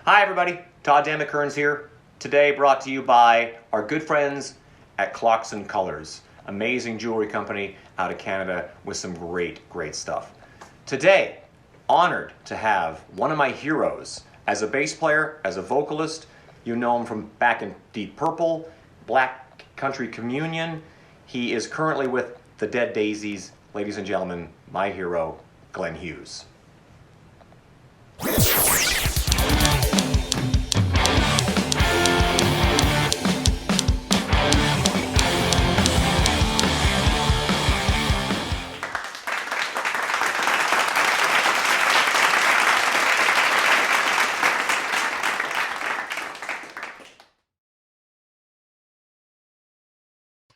Hi everybody, Todd Dammit Kerns here. Today brought to you by our good friends at Clocks and Colors. Amazing jewelry company out of Canada with some great stuff. Today, honored to have one of my heroes as a bass player, as a vocalist. You know him from back in Deep Purple, Black Country Communion. He is currently with the Dead Daisies. Ladies and gentlemen, my hero, Glenn Hughes.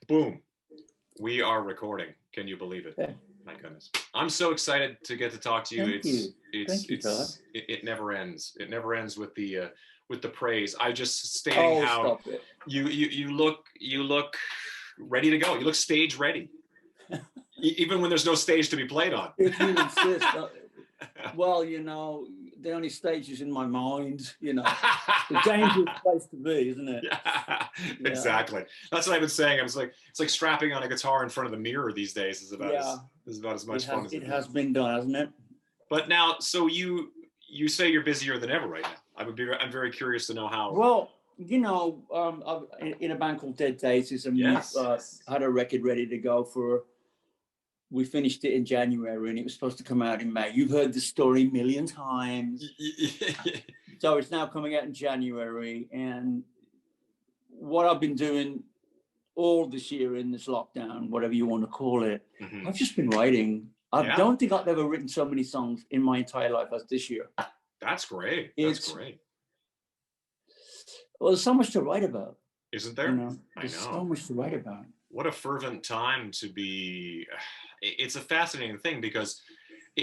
Boom. We are recording. Can you believe it? Okay. My goodness. I'm so excited to get to talk to you. Thank you, Todd. It never ends. It never ends with the praise. I just stating Oh, how stop it. you look ready to go. You look stage ready. Even when there's no stage to be played on. If you insist. Well, you know, the only stage is in my mind, you know. It's a dangerous place to be, isn't it? Yeah, exactly. That's what I've been saying. I was like, it's like strapping on a guitar in front of the mirror these days is about as much fun as it has been done, hasn't it? But now, so you say you're busier than ever right now. I'm very curious to know how. Well, you know, I'm in a band called Dead Daisies, and Yes. we've had a record ready to go we finished it in January, and it was supposed to come out in May. You've heard the story a million times. So it's now coming out in January, and what I've been doing all this year in this lockdown, whatever you want to call it, I've just been writing. I don't think I've ever written so many songs in my entire life as this year. That's great. That's great. Well, there's so much to write about. Isn't there? You know, there's I know. so much to write about. What a fervent time to be. It's a fascinating thing because,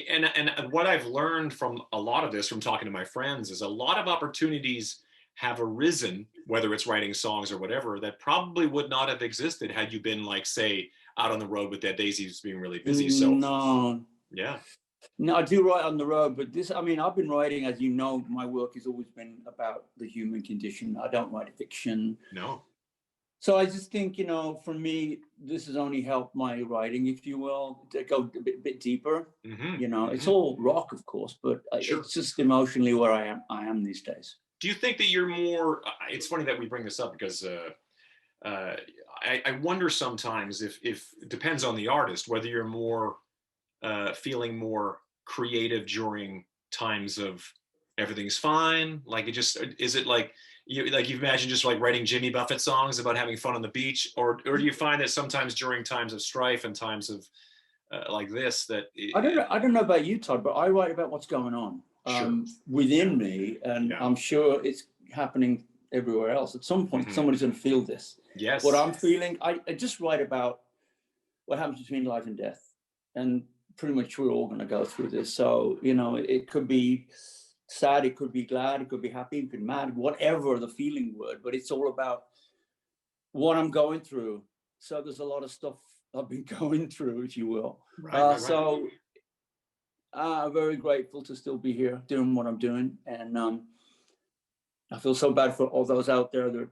and what I've learned from a lot of this, from talking to my friends, is a lot of opportunities have arisen, whether it's writing songs or whatever, that probably would not have existed had you been, like, say, out on the road with Dead Daisies being really busy. So no, I do write on the road, but I've been writing, as you know, my work has always been about the human condition. I don't write fiction. No. So I just think, you know, for me, this has only helped my writing, if you will, to go a bit deeper. You know, it's all rock, of course, but it's just emotionally where I am these days. Do you think that you're more? It's funny that we bring this up because I wonder sometimes if it depends on the artist whether you're more feeling more creative during times of everything's fine. Like is it like you imagine just like writing Jimmy Buffett songs about having fun on the beach, or do you find that sometimes during times of strife and times of like this that I don't know about you, Todd, but I write about what's going on within me, and I'm sure it's happening everywhere else. At some point, somebody's going to feel this. Yes. What I'm feeling, I just write about what happens between life and death, and pretty much we're all going to go through this. So, you know, it could be sad, it could be glad, it could be happy, it could be mad, whatever the feeling word, but it's all about what I'm going through. So there's a lot of stuff I've been going through, if you will. Right. So I'm very grateful to still be here doing what I'm doing. And I feel so bad for all those out there that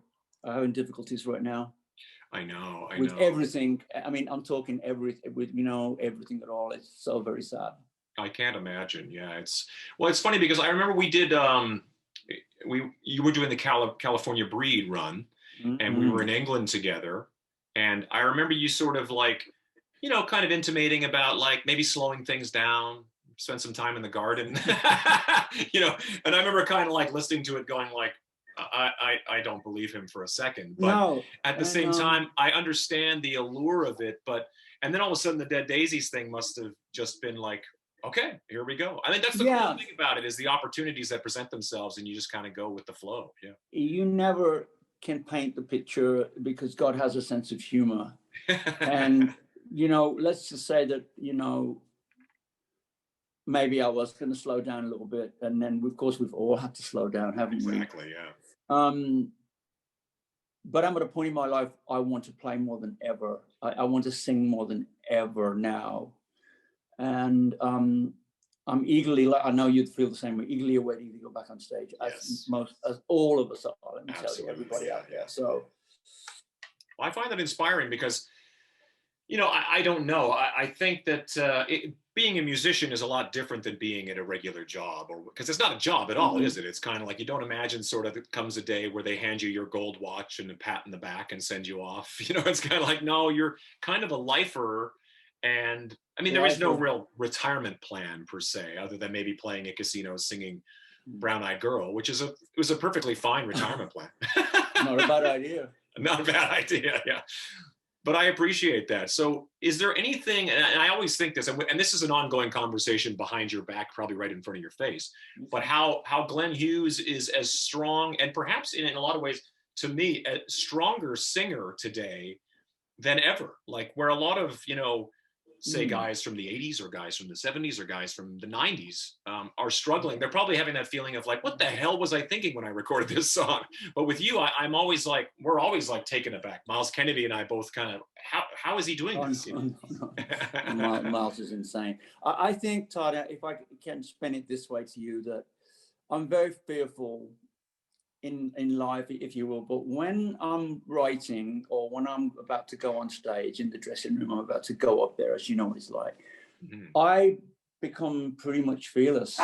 are having difficulties right now. I know. With everything. I mean, I'm talking everything, with, you know, everything at all. It's so very sad. I can't imagine. Yeah, it's funny because I remember we did you were doing the California Breed run, and we were in England together, and I remember you sort of like, you know, kind of intimating about like maybe slowing things down, spend some time in the garden, you know, and I remember kind of like listening to it going like, I don't believe him for a second, but at the same time, I understand the allure of it, and then all of a sudden the Dead Daisies thing must have just been like, okay, here we go. I think that's the cool thing about it, is the opportunities that present themselves and you just kind of go with the flow. Yeah. You never can paint the picture because God has a sense of humor. And, you know, let's just say that, you know, maybe I was going to slow down a little bit. And then, of course, we've all had to slow down, haven't we? Exactly, yeah. But I'm at a point in my life, I want to play more than ever. I want to sing more than ever now. And I'm eagerly, like I know you'd feel the same way, eagerly awaiting to go back on stage, as all of us are. Let me tell you, everybody out there. So, well, I find that inspiring because, you know, I don't know. I think that being a musician is a lot different than being at a regular job, or because it's not a job at all, is it? It's kind of like, you don't imagine sort of it comes a day where they hand you your gold watch and a pat in the back and send you off. You know, it's kind of like, no, you're kind of a lifer. And I mean, there is no real retirement plan per se, other than maybe playing at casinos, singing Brown Eyed Girl, which is it was a perfectly fine retirement plan. Not a bad idea. Not a bad idea, yeah. But I appreciate that. So is there anything, and I always think this, and this is an ongoing conversation behind your back, probably right in front of your face, but how Glenn Hughes is as strong, and perhaps in a lot of ways, to me, a stronger singer today than ever. Like where a lot of, you know, say guys from the 80s or guys from the 70s or guys from the 90s are struggling. They're probably having that feeling of like, what the hell was I thinking when I recorded this song? But with you, I'm always like, we're always like taken aback. Miles Kennedy and I both kind of, how is he doing this? No. Miles is insane. I think, Todd, if I can spin it this way to you, that I'm very fearful in life, if you will, but when I'm writing or when I'm about to go on stage in the dressing room, I'm about to go up there, as you know what it's like, I become pretty much fearless.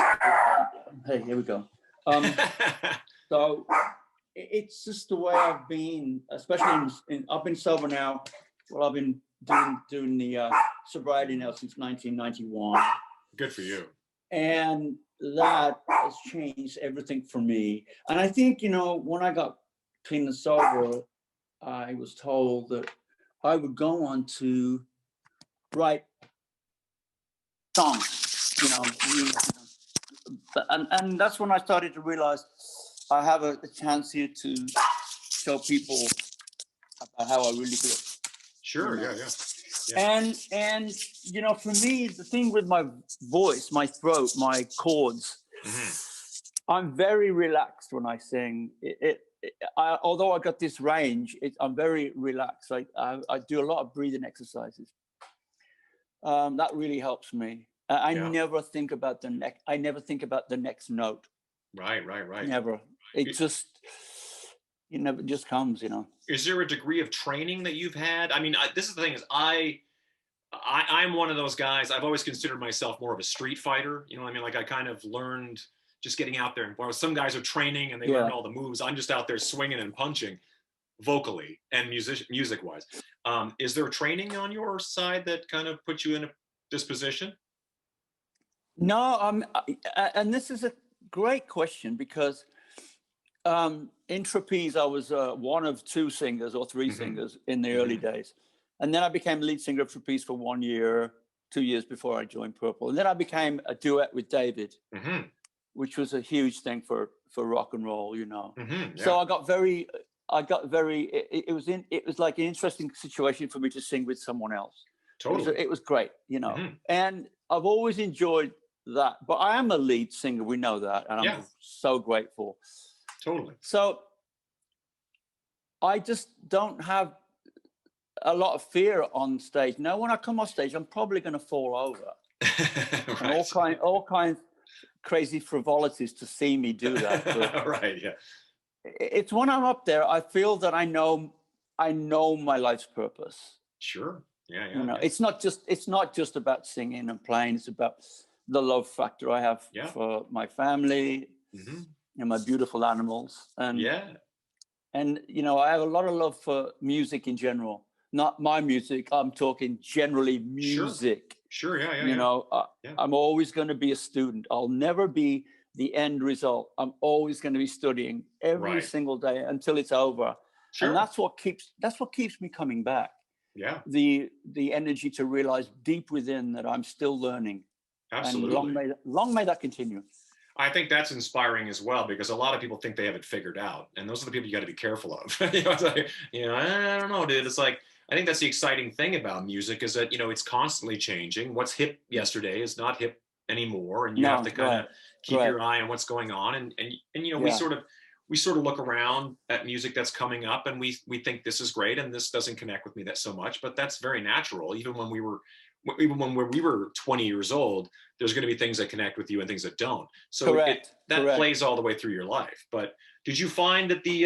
Hey, here we go. So it's just the way I've been, especially I've been sober now. Well, I've been doing the sobriety now since 1991. Good for you. And that has changed everything for me. And I think, you know, when I got clean and sober, I was told that I would go on to write songs, you know, and that's when I started to realize I have a chance here to tell people about how I really feel. Sure, you know? yeah. And you know, for me, the thing with my voice, my throat, my chords, I'm very relaxed when I sing. Although I got this range, I'm very relaxed. I do a lot of breathing exercises. That really helps me. I never think about the next. I never think about the next note. Right. Never. It just, you know, it just comes. You know. Is there a degree of training that you've had? I mean, this is the thing: is I'm one of those guys. I've always considered myself more of a street fighter. You know what I mean? Like I kind of learned just getting out there. And while some guys are training and they learn all the moves, I'm just out there swinging and punching, vocally and music wise. Is there training on your side that kind of puts you in a disposition? No, and this is a great question because in Trapeze, I was one of two singers or three singers in the early days. And then I became lead singer of Trapeze for 1 year, 2 years before I joined Purple. And then I became a duet with David, which was a huge thing for rock and roll, you know. So I got very, it was like an interesting situation for me to sing with someone else. Totally. It was great, you know. And I've always enjoyed that. But I am a lead singer, we know that. And I'm so grateful. Totally. So I just don't have a lot of fear on stage. Now, when I come off stage, I'm probably going to fall over. And all kinds crazy frivolities to see me do that. Right. Yeah. It's when I'm up there, I feel that I know my life's purpose. Sure. Yeah. You know, it's not just about singing and playing. It's about the love factor I have for my family and my beautiful animals. And you know, I have a lot of love for music in general. Not my music. I'm talking generally music. Sure. Yeah. You know, I'm always going to be a student. I'll never be the end result. I'm always going to be studying every single day until it's over. Sure. And that's what keeps me coming back. Yeah. The energy to realize deep within that I'm still learning. Absolutely. And long may that continue. I think that's inspiring as well, because a lot of people think they have it figured out, and those are the people you got to be careful of. It's like, I don't know, dude. It's like, I think that's the exciting thing about music is that, it's constantly changing. What's hip yesterday is not hip anymore, and you have to kind of keep your eye on what's going on. And we sort of look around at music that's coming up, and we think this is great, and this doesn't connect with me that so much. But that's very natural. Even when we were even when we were 20 years old, there's going to be things that connect with you and things that don't. So Correct. that plays all the way through your life. But did you find that the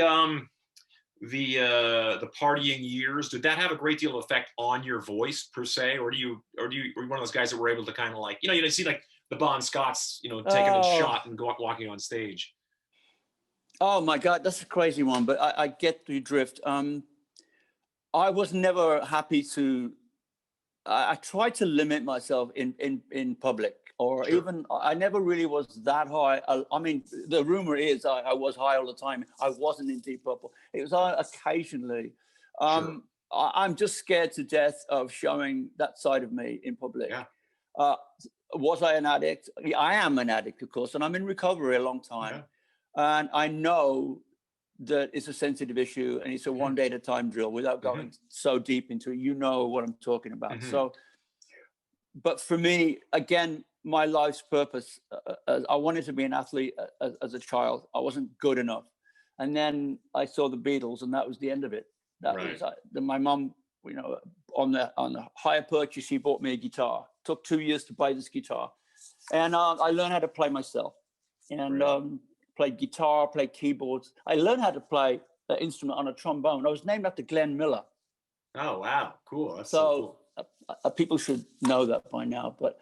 partying years, did that have a great deal of effect on your voice per se, or were you one of those guys that were able to kind of like, you see like the Bon Scotts, taking a shot and walking on stage? Oh my God, that's a crazy one, but I get the drift. I was never happy to. I tried to limit myself in public, or Sure. even I never really was that high. I mean, the rumor is I was high all the time. I wasn't in Deep Purple. It was occasionally. Sure. I'm just scared to death of showing that side of me in public. Yeah. Was I an addict? I am an addict, of course, and I'm in recovery a long time. Yeah. And I know that it's a sensitive issue and it's a one day at a time drill without going so deep into it. You know what I'm talking about. So, but for me, again, my life's purpose, I wanted to be an athlete as a child. I wasn't good enough. And then I saw the Beatles and that was the end of it. That was my mom, on the higher purchase, she bought me a guitar. Took 2 years to buy this guitar. And I learned how to play myself. And played guitar, played keyboards. I learned how to play the instrument on a trombone. I was named after Glenn Miller. Oh, wow. Cool. That's so cool. People should know that by now. But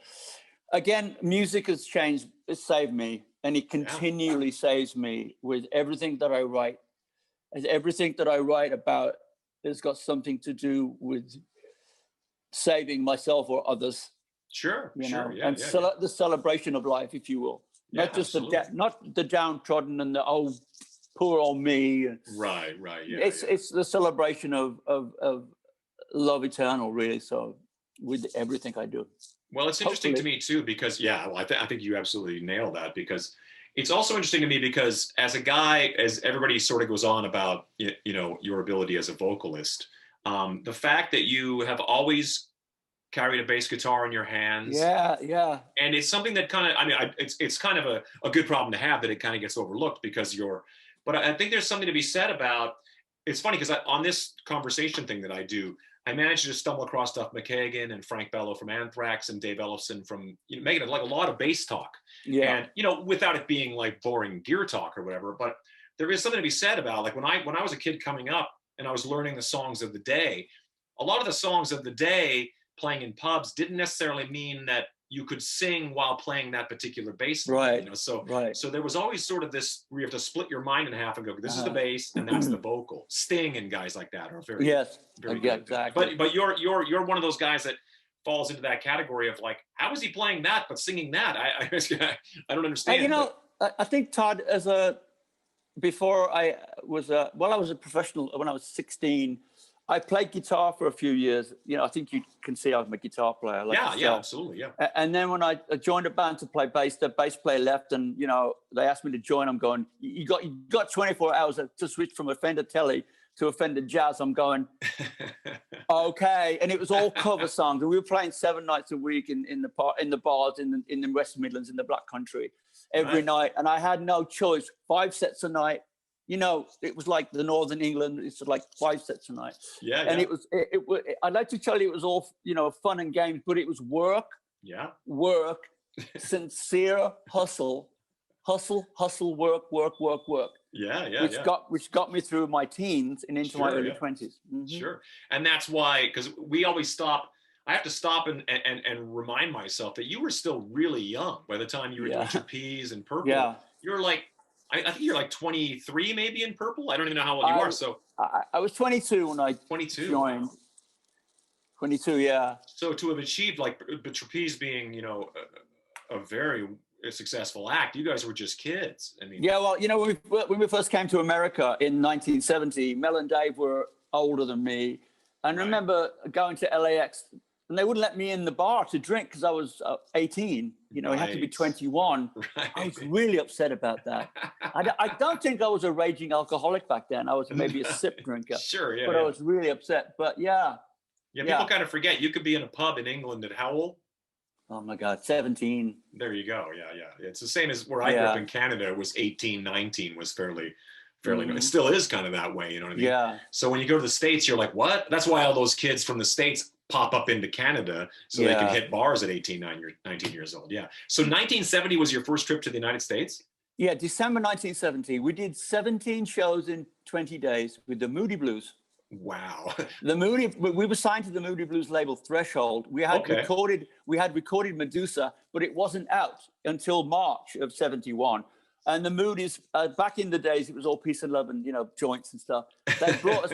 again, music has changed. It saved me. And it continually saves me with everything that I write. As everything that I write about has got something to do with saving myself or others. Sure, The celebration of life, if you will. Not just not the downtrodden and the poor old me. Right. Yeah. It's the celebration of love eternal, really. So with everything I do. Well, it's interesting to me too because I think you absolutely nailed that, because it's also interesting to me because as a guy, as everybody sort of goes on about your ability as a vocalist, the fact that you have always carried a bass guitar in your hands. Yeah. And it's something that kind of, it's kind of a good problem to have, that it kind of gets overlooked because but I think there's something to be said about, it's funny because on this conversation thing that I do, I managed to stumble across Duff McKagan and Frank Bello from Anthrax and Dave Ellefson from, making it like a lot of bass talk. Yeah. And, without it being like boring gear talk or whatever, but there is something to be said about, like when I was a kid coming up and I was learning the songs of the day, a lot of the songs of the day playing in pubs didn't necessarily mean that you could sing while playing that particular bass line, So there was always sort of this where you have to split your mind in half and go, this is the bass and that's the vocal. Sting and guys like that are very very good. Exactly. But you're one of those guys that falls into that category of like, how is he playing that but singing that? I don't understand. I think Todd, before I was I was a professional when I was 16. I played guitar for a few years. I think you can see I'm a guitar player. Absolutely, yeah. And then when I joined a band to play bass, the bass player left, and they asked me to join. I'm going, you got 24 hours to switch from a Fender Tele to a Fender Jazz. I'm going, okay. And it was all cover songs, and we were playing 7 nights a week in the bars in the West Midlands in the Black Country every night, and I had no choice. 5 sets a night. It was like the Northern England. It's like 5 sets a night. Yeah. And it was. I'd like to tell you it was all fun and games, but it was work. Yeah. Work, sincere hustle, work. Yeah. Which got me through my teens and into my early 20s. Mm-hmm. Sure. And that's why, because we always stop. I have to stop and remind myself that you were still really young by the time you were doing Trapeze and Purple. Yeah. You're like. I think you're like 23 maybe in Purple. I don't even know how old you are. So I was 22 when I 22 joined. 22, yeah. So to have achieved like Trapeze being, a very successful act, you guys were just kids. I mean, yeah. Well, when we first came to America in 1970, Mel and Dave were older than me, and I remember going to LAX. And they wouldn't let me in the bar to drink because I was 18. You had to be 21. Right. I was really upset about that. I don't think I was a raging alcoholic back then. I was maybe a sip drinker. Sure, yeah. But I was really upset. But yeah. Yeah, people kind of forget. You could be in a pub in England at how old? Oh my God, 17. There you go. Yeah. It's the same as where I grew up in Canada. It was 18, 19 was fairly. It still is kind of that way, you know what I mean? Yeah. So when you go to the States, you're like, what? That's why all those kids from the States pop up into Canada so they can hit bars at 19 years old. Yeah. So 1970 was your first trip to the United States? Yeah, December 1970. We did 17 shows in 20 days with the Moody Blues. Wow. We were signed to the Moody Blues label Threshold. We had recorded Medusa, but it wasn't out until March of 71. And the Moody's, back in the days, it was all peace and love and, joints and stuff. They brought us,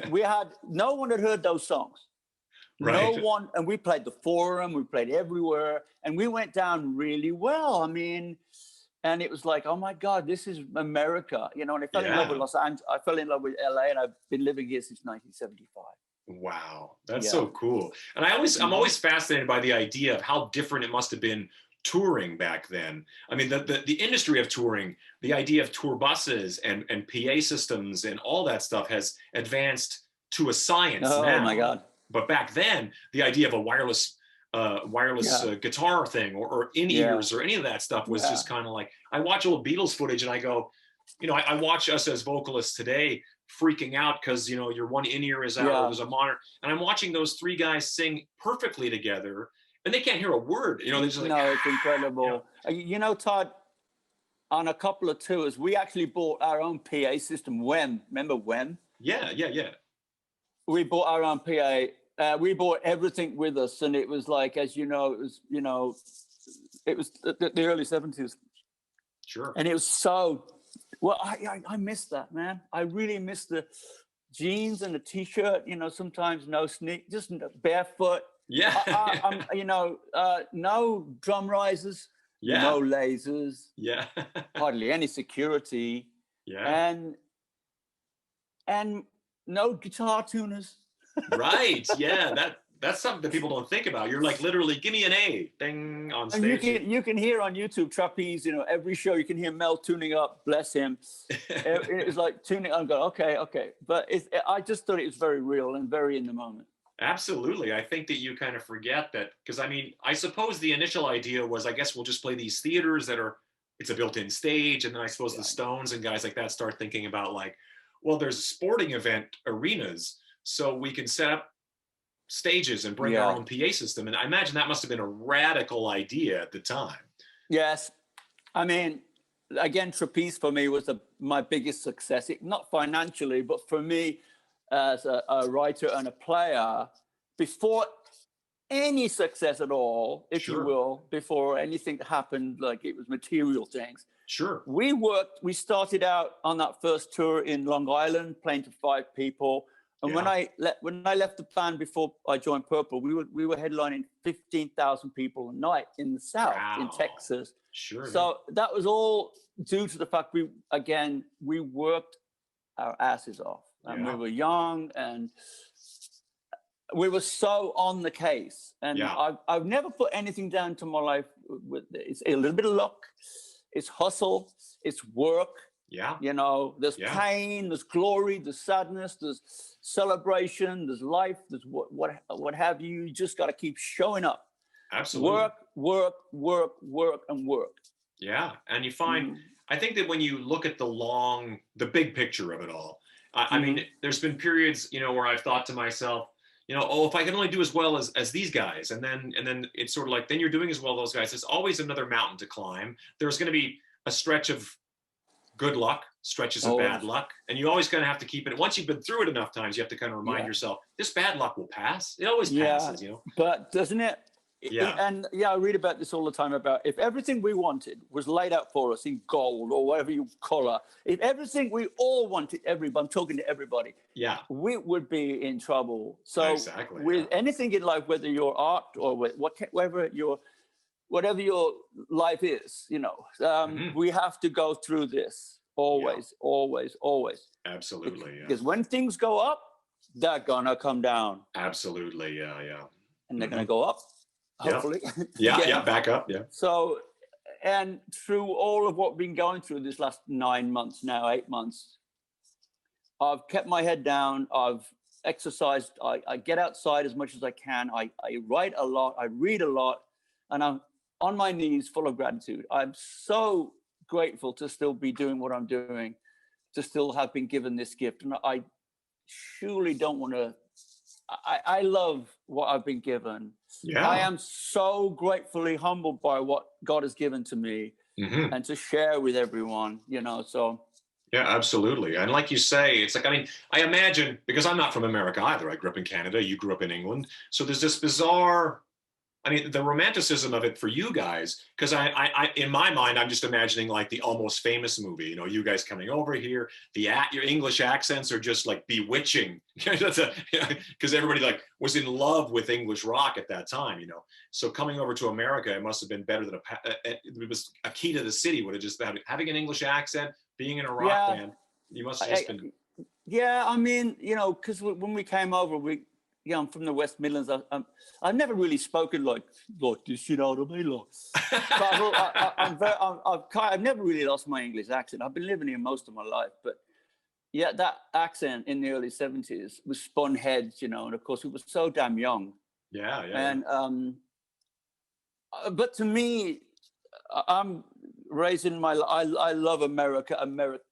no one had heard those songs. Right. No one, and we played the Forum, we played everywhere, and we went down really well. I mean, and it was like, oh my God, this is America, and I fell in love with Los Angeles. I fell in love with LA, and I've been living here since 1975. Wow, that's so cool. And I'm always fascinated by the idea of how different it must have been touring back then. I mean, the industry of touring, the idea of tour buses and PA systems and all that stuff has advanced to a science now. Oh my God. But back then, the idea of a wireless guitar thing or in-ears or any of that stuff was just kind of like, I watch old Beatles footage and I go, I watch us as vocalists today freaking out because, your one in-ear is out, or there's a monitor. And I'm watching those three guys sing perfectly together and they can't hear a word. They're just like, no, it's incredible. Todd, on a couple of tours, we actually bought our own PA system, WEM. Remember WEM? Yeah. We bought our own PA. We brought everything with us, and it was like, as it was the early 70s. Sure. And it was so, well, I miss that, man. I really miss the jeans and the t-shirt, sometimes no sneak, just barefoot. Yeah. No drum risers, no lasers. Yeah. Hardly any security. Yeah. And no guitar tuners. Right. Yeah. That's something that people don't think about. You're like, literally, give me an A, ding, on stage. And you can hear on YouTube Trapeze, every show you can hear Mel tuning up, bless him. It's like tuning. I'm going, okay. But I just thought it was very real and very in the moment. Absolutely. I think that you kind of forget that, because I suppose the initial idea was, I guess we'll just play these theaters it's a built-in stage. And then I suppose the Stones and guys like that start thinking about like, well, there's sporting event arenas, so we can set up stages and bring our own PA system. And I imagine that must have been a radical idea at the time. Yes. I mean, again, Trapeze for me was my biggest success. Not financially, but for me as a writer and a player, before any success at all, if you will, before anything happened, like it was material things. Sure. We started out on that first tour in Long Island, playing to 5 people. And when I left the band before I joined Purple, we were headlining 15,000 people a night in the South, in Texas. Sure. So that was all due to the fact we worked our asses off, and we were young, and we were so on the case. And I've never put anything down to my life. It's a little bit of luck, it's hustle, it's work. Yeah. There's pain, there's glory, there's sadness, there's celebration, there's life, there's what have you. You just got to keep showing up. Absolutely. Work, and work. Yeah. And you find, I think that when you look at the big picture of it all, I mean, there's been periods, where I've thought to myself, if I can only do as well as these guys, and then it's sort of like, then you're doing as well as those guys. There's always another mountain to climb. There's going to be a stretch of good luck, stretches of bad luck, and you always kind of have to keep it. Once you've been through it enough times, you have to kind of remind yourself, this bad luck will pass. It always passes, But doesn't it? Yeah. I read about this all the time, about if everything we wanted was laid out for us in gold or whatever you call it, if everything we all wanted, I'm talking to everybody, we would be in trouble. So with anything in life, whether you're art or whatever your life is, we have to go through this always. Absolutely. Because when things go up, they're gonna come down. Absolutely. Yeah. And they're gonna go up. Hopefully. Yeah, back up. Yeah. So, and through all of what we've been going through this last 8 months, I've kept my head down. I've exercised. I get outside as much as I can. I write a lot. I read a lot. And I'm on my knees full of gratitude. I'm so grateful to still be doing what I'm doing, to still have been given this gift. And I surely don't want to, I love what I've been given. Yeah. I am so gratefully humbled by what God has given to me and to share with everyone, you know, so. Yeah, absolutely. And like you say, it's like, I mean, I imagine, because I'm not from America either. I grew up in Canada, you grew up in England. So there's this bizarre, I mean, the romanticism of it for you guys, because I, in my mind, I'm just imagining like the Almost Famous movie, you know, you guys coming over here, your English accents are just like bewitching, because everybody like was in love with English rock at that time, you know. So coming over to America, it must have been better than it was a key to the city, would have just having an English accent, being in a rock band, you must have just been. Yeah, I mean, you know, because when we came over, I'm from the West Midlands. I've never really spoken like this, you know what I mean? Like, I've never really lost my English accent. I've been living here most of my life, but yeah, that accent in the early 70s was spun heads, you know, and of course we were so damn young. Yeah. And but to me, I'm raising I love America, Americana,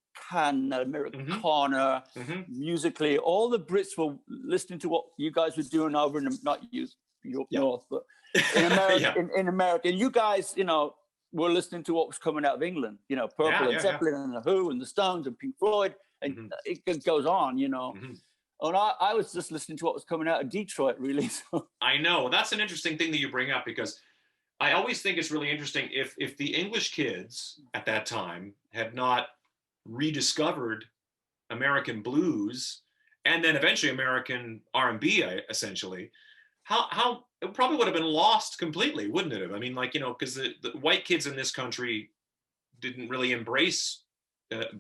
musically. All the Brits were listening to what you guys were doing over in not you North, but in America. in America, and you guys, you know, were listening to what was coming out of England. You know, Purple and Zeppelin and the Who and the Stones and Pink Floyd, and it goes on. You know. And I was just listening to what was coming out of Detroit, really. So. I know. That's an interesting thing that you bring up, because I always think it's really interesting if the English kids at that time had not rediscovered American blues and then eventually American R&B, essentially, how it probably would have been lost completely, wouldn't it have? I mean, like, you know, because the white kids in this country didn't really embrace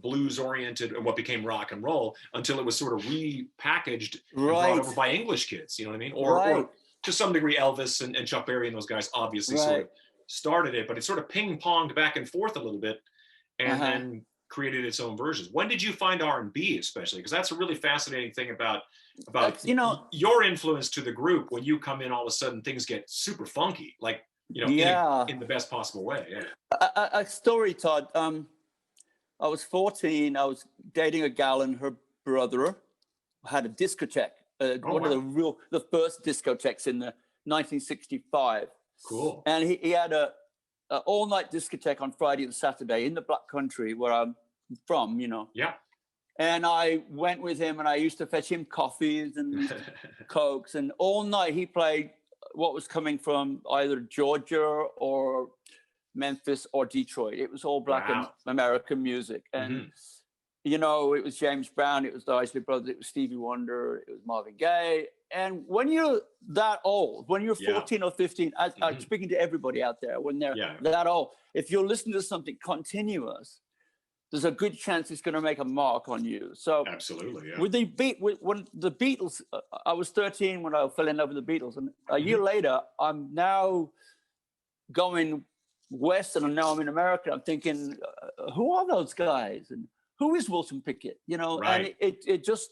blues-oriented and what became rock and roll until it was sort of repackaged and brought over by English kids, you know what I mean? Or to some degree, Elvis and Chuck Berry and those guys obviously sort of started it, but it sort of ping-ponged back and forth a little bit and then created its own versions. When did you find R&B, especially? Because that's a really fascinating thing about you know, your influence to the group. When you come in, all of a sudden things get super funky, like, you know, in the best possible way. A story, Todd. I was 14. I was dating a gal, and her brother had a discotheque. One of the first discotheques in the 1965. Cool. And he had a all-night discotheque on Friday and Saturday in the Black Country, where I'm from, you know. Yeah. And I went with him, and I used to fetch him coffees and cokes, and all night he played what was coming from either Georgia or Memphis or Detroit. It was all Black American music. And, you know, it was James Brown, it was the Isley Brothers, it was Stevie Wonder, it was Marvin Gaye. And when you're that old, when you're 14 or 15, I'm speaking to everybody out there, when they're that old, if you're listening to something continuous, there's a good chance it's going to make a mark on you. So absolutely, when the Beatles, I was 13 when I fell in love with the Beatles, and a year later, I'm now going west, and now I'm in America. I'm thinking, who are those guys, and who is Wilson Pickett? You know, and it just,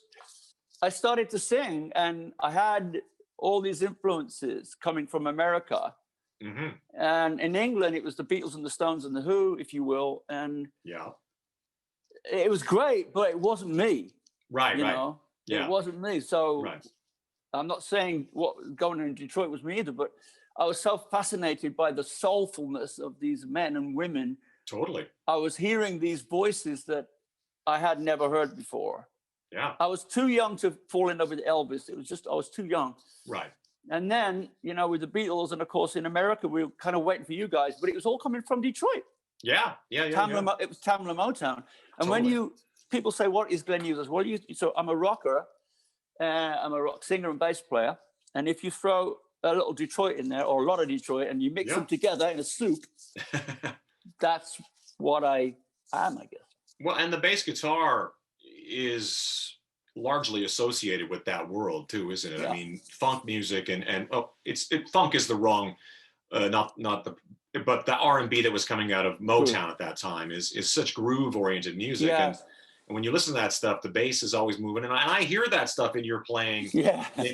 I started to sing, and I had all these influences coming from America. And in England, it was the Beatles and the Stones and the Who, if you will, and it was great, but it wasn't me. You know, it wasn't me. So I'm not saying what going in Detroit was me either, but I was so fascinated by the soulfulness of these men and women. Totally. I was hearing these voices that I had never heard before. Yeah. I was too young to fall in love with Elvis. It was just, I was too young. Right. And then, you know, with the Beatles, and of course in America, we were kind of waiting for you guys, but it was all coming from Detroit. It was Tamla Motown. And when people say, what is Glenn Hughes? Well, so I'm a rocker, I'm a rock singer and bass player. And if you throw a little Detroit in there, or a lot of Detroit, and you mix them together in a soup, that's what I am, I guess. Well, and the bass guitar is largely associated with that world too, isn't it? I mean, funk music and funk is the wrong, but the R&B that was coming out of Motown at that time is such groove-oriented music. And when you listen to that stuff, the bass is always moving. And I hear that stuff in your playing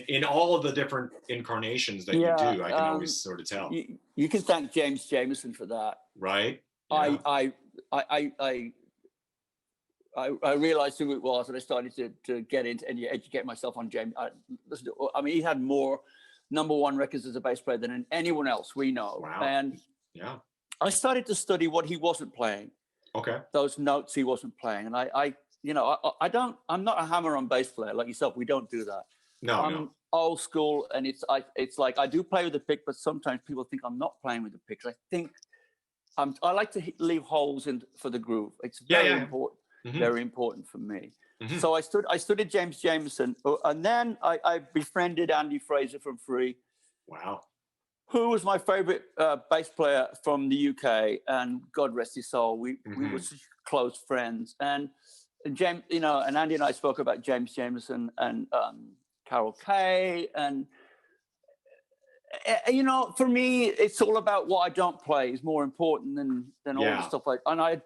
in all of the different incarnations that you do. I can always sort of tell. You can thank James Jamerson for that. Right. Yeah. I realized who it was, and I started to get into and educate myself on James. I mean, he had more #1 records as a bass player than anyone else we know. Wow. And yeah, I started to study what he wasn't playing. okay. Those notes he wasn't playing, and I'm not a hammer-on bass player like yourself. We don't do that. I'm old school, and it's like I do play with the pick, but sometimes people think I'm not playing with the picks. I think I like to leave holes in for the groove. It's very important, very important for me. So I studied James Jamerson, and then I befriended Andy Fraser from Free. Wow. Who was my favorite bass player from the UK, and God rest his soul. We were such close friends, and James, and Andy and I spoke about James Jamerson and Carol Kay, and for me, it's all about what I don't play is more important than all the stuff.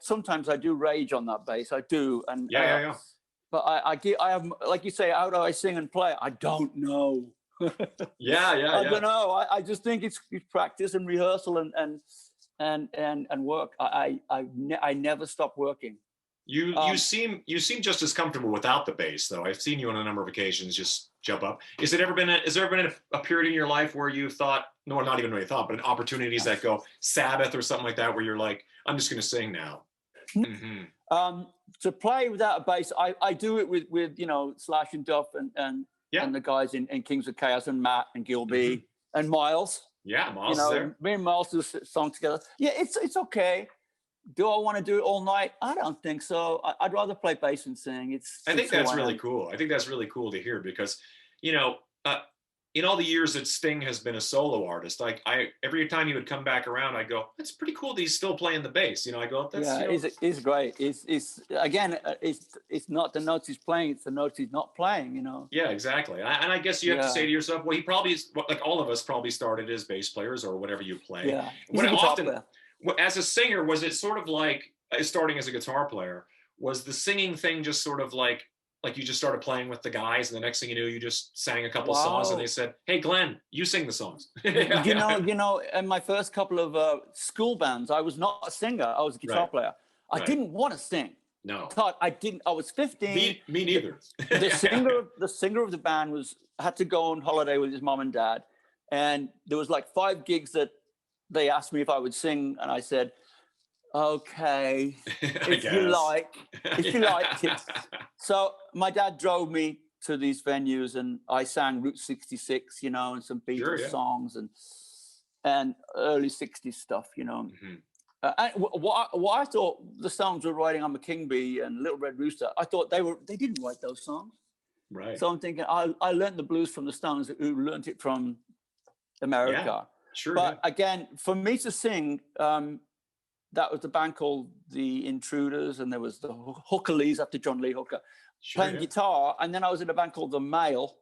Sometimes I do rage on that bass. I do, and But I have, like you say, how do I sing and play? I don't know. I don't know. I just think it's practice and rehearsal and work. I never stop working. You seem just as comfortable without the bass, though. I've seen you on a number of occasions just jump up. Has there ever been a period in your life where you thought, no, not even really thought, but opportunities that go Sabbath or something like that, where you're like, I'm just going to sing now? To play without a bass, I do it with Slash and Duff and the guys in Kings of Chaos and Matt and Gilby and Miles. Yeah, Miles is there. Me and Miles do a song together. Yeah, it's okay. Do I want to do it all night? I don't think so. I'd rather play bass and sing. I think that's really cool. I think that's really cool to hear because, in all the years that Sting has been a solo artist, every time he would come back around, I go, that's pretty cool that he's still playing the bass. I go, that's he's great. It's again, it's not the notes he's playing; it's the notes he's not playing. Yeah, exactly. And I guess you have to say to yourself, well, he probably is like all of us probably started as bass players or whatever you play. Yeah, as a singer, was it sort of like starting as a guitar player? Was the singing thing just sort of like you just started playing with the guys, and the next thing you knew, you just sang a couple songs, and they said, "Hey, Glenn, you sing the songs." In my first couple of school bands, I was not a singer; I was a guitar player. I didn't want to sing. No, Todd, I didn't. I was 15. Me neither. The singer of the band had to go on holiday with his mom and dad, and there was like 5 gigs that they asked me if I would sing, and I said, okay, if you liked it. So my dad drove me to these venues, and I sang Route 66, and some Beatles songs and early 60s stuff, And what I thought the songs were writing on the King Bee and Little Red Rooster, I thought they didn't write those songs. Right. So I'm thinking I learned the blues from the Stones, who learned it from America. Yeah, sure. But again, for me to sing, that was the band called The Intruders, and there was the Hooker Lees after John Lee Hooker playing guitar, and then I was in a band called The Mail,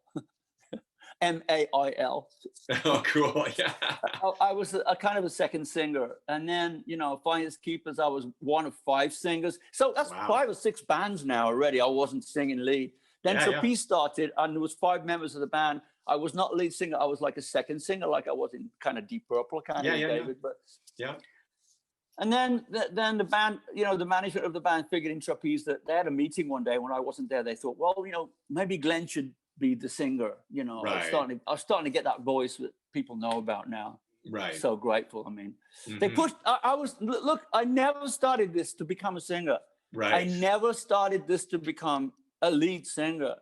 MAIL. Oh, cool! Yeah, I was a kind of a second singer, and then Finders Keepers, I was one of 5 singers. So that's 5 or 6 bands now already. I wasn't singing lead. Then Trapeze started, and there was 5 members of the band. I was not lead singer. I was like a second singer, like I was in kind of Deep Purple, kind of David. But and then the band, the management of the band figured in Trapeze that they had a meeting one day when I wasn't there. They thought, well, maybe Glenn should be the singer. I was starting to get that voice that people know about now. Right. So grateful. I mean, they pushed. I never started this to become a singer. Right. I never started this to become a lead singer.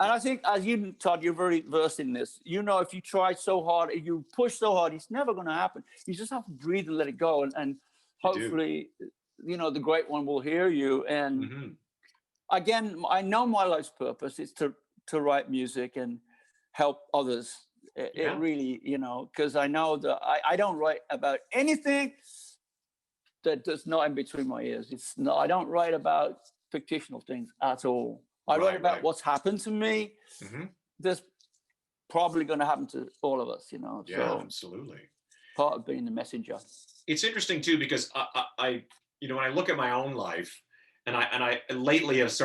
And I think, as you, Todd, you're very versed in this. If you try so hard, if you push so hard, it's never going to happen. You just have to breathe and let it go. And hopefully, the great one will hear you. And again, I know my life's purpose is to write music and help others. It really, because I know that I don't write about anything that's not in between my ears. I don't write about fictional things at all. I write about what's happened to me. That's probably going to happen to all of us, Yeah, so absolutely. Part of being the messenger. It's interesting too, because I when I look at my own life, and I lately have started